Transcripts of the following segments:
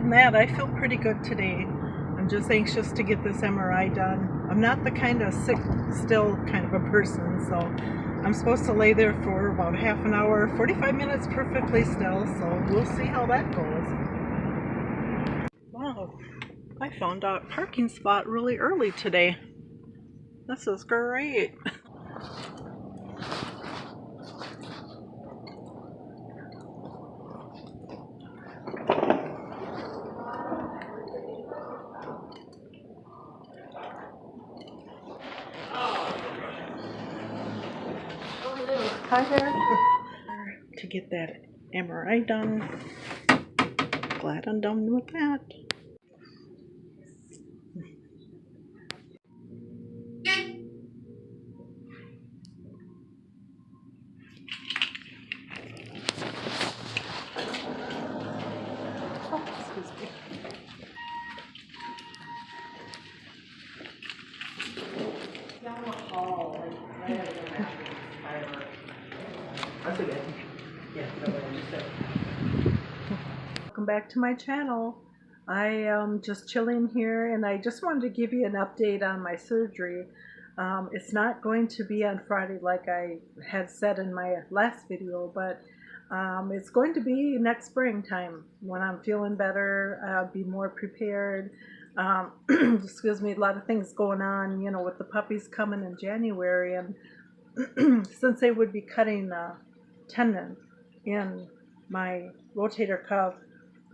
than that, I feel pretty good today. I'm just anxious to get this MRI done. I'm not the kind of sick still kind of a person, so I'm supposed to lay there for about half an hour, 45 minutes perfectly still, so we'll see how that goes. Wow, I found a parking spot really early today. This is great. Hi there. To get that MRI done. Glad I'm done with that. Oh, excuse me. Down the hall, like right over there. That's okay. Yeah, no way, just there. Welcome back to my channel. I am just chilling here, and I just wanted to give you an update on my surgery. It's not going to be on Friday like I had said in my last video, but it's going to be next springtime when I'm feeling better. I'll be more prepared. Excuse me, a lot of things going on, you know, with the puppies coming in January, and since they would be cutting the tendon in my rotator cuff,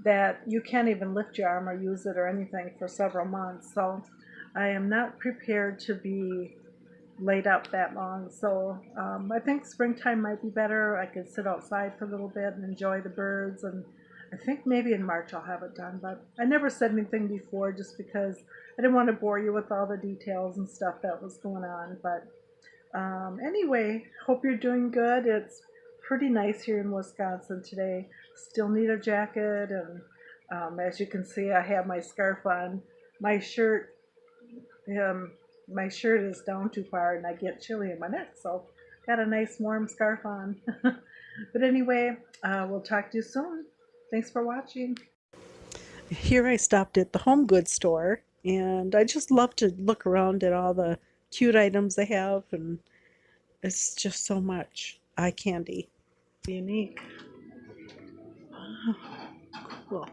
that you can't even lift your arm or use it or anything for several months. So I am not prepared to be laid up that long. So I think springtime might be better. I could sit outside for a little bit and enjoy the birds, and I think maybe in March I'll have it done. But I never said anything before just because I didn't want to bore you with all the details and stuff that was going on. But anyway, hope you're doing good. It's pretty nice here in Wisconsin today. Still need a jacket, and as you can see, I have my scarf on. My shirt, my shirt is down too far, and I get chilly in my neck, so got a nice warm scarf on. But anyway, we'll talk to you soon. Thanks for watching. Here I stopped at the home goods store, and I just love to look around at all the cute items they have, and it's just so much eye candy. Unique. Oh, cool.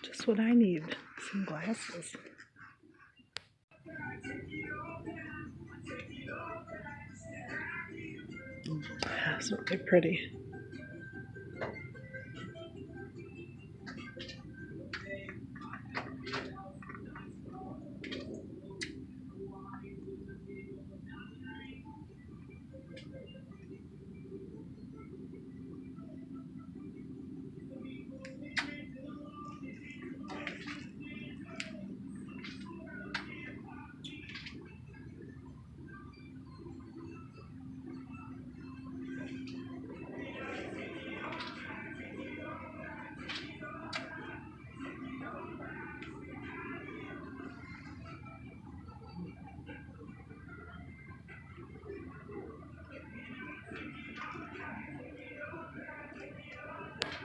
Just what I need. Some glasses. That's really pretty.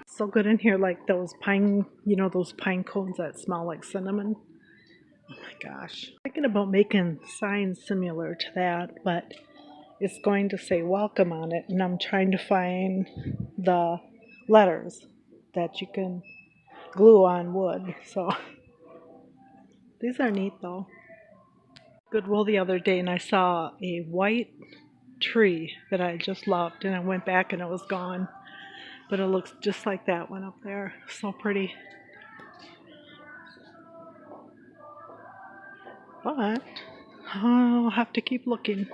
So good in here, like those pine, you know, those pine cones that smell like cinnamon. Oh my gosh. Thinking about making signs similar to that, but it's going to say welcome on it, and I'm trying to find the letters that you can glue on wood. So these are neat though. Goodwill the other day, and I saw a white tree that I just loved, and I went back and it was gone, but it looks just like that one up there. So pretty. But I'll have to keep looking.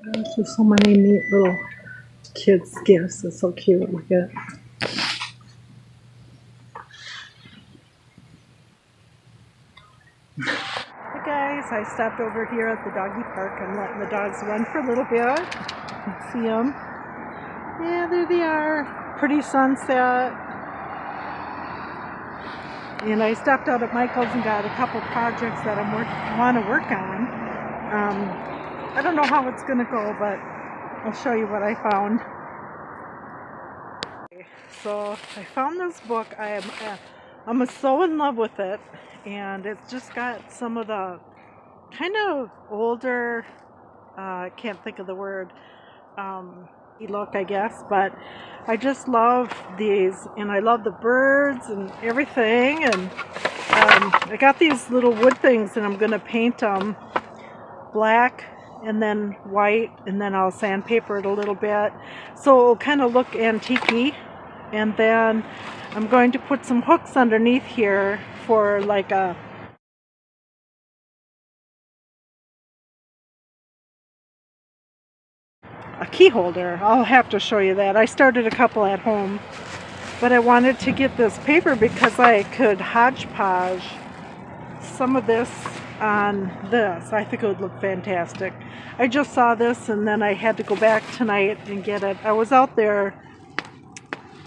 There's just so many neat little kids' gifts. It's so cute. Look at. Hey guys, I stopped over here at the doggy park. I'm letting the dogs run for a little bit. You can see them. Yeah, there they are. Pretty sunset. And I stopped out at Michael's and got a couple projects that I want to work on. I don't know how it's going to go, but I'll show you what I found. So I found this book. I'm so in love with it, and it's just got some of the kind of older, I can't think of the word, look, I guess, but I just love these, and I love the birds and everything, and I got these little wood things, and I'm going to paint them black and then white, and then I'll sandpaper it a little bit, so it'll kind of look antique-y. And then I'm going to put some hooks underneath here for like a key holder. I'll have to show you that. I started a couple at home, but I wanted to get this paper because I could hodgepodge some of this on this. I think it would look fantastic. I just saw this and then I had to go back tonight and get it. I was out there,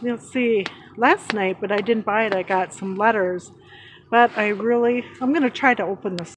let's see, last night, but I didn't buy it. I got some letters, but I'm going to try to open this.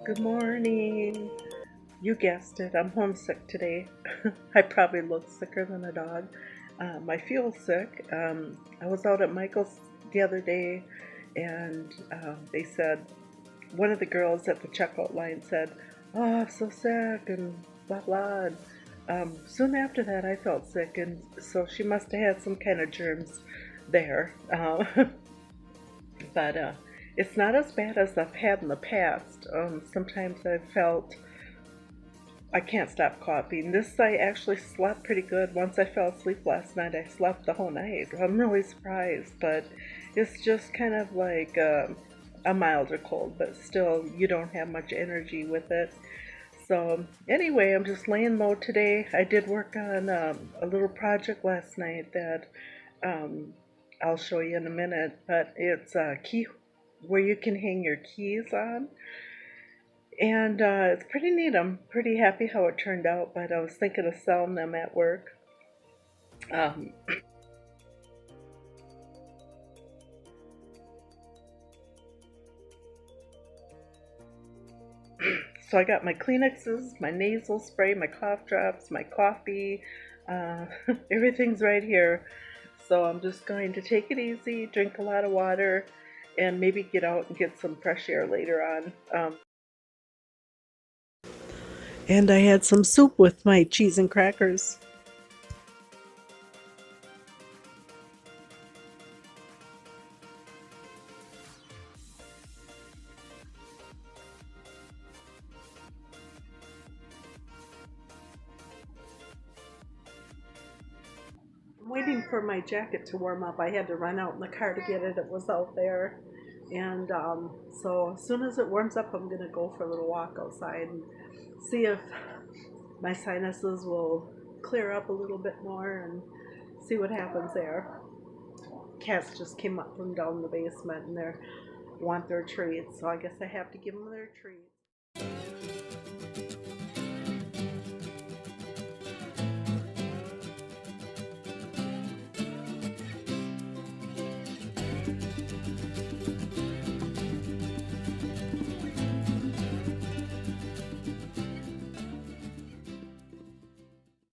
Good morning. You guessed it, I'm homesick today. I probably look sicker than a dog. I feel sick. I was out at Michael's the other day, and they said, one of the girls at the checkout line said, "Oh, I'm so sick," and blah blah. And soon after that, I felt sick, and so she must have had some kind of germs there. But it's not as bad as I've had in the past. Sometimes I've felt I can't stop coughing. This I actually slept pretty good. Once I fell asleep last night, I slept the whole night. I'm really surprised, but it's just kind of like a milder cold, but still you don't have much energy with it. So anyway, I'm just laying low today. I did work on a little project last night that I'll show you in a minute, but it's a key where you can hang your keys on. And it's pretty neat. I'm pretty happy how it turned out, but I was thinking of selling them at work. Um, so I got my Kleenexes, my nasal spray, my cough drops, my coffee, uh, everything's right here. So I'm just going to take it easy, drink a lot of water, and maybe get out and get some fresh air later on. And I had some soup with my cheese and crackers. I'm waiting for my jacket to warm up. I had to run out in the car to get it. It was out there. And So as soon as it warms up, I'm gonna go for a little walk outside and see if my sinuses will clear up a little bit more and see what happens there. Cats just came up from down the basement and they want their treats, so I guess I have to give them their treats.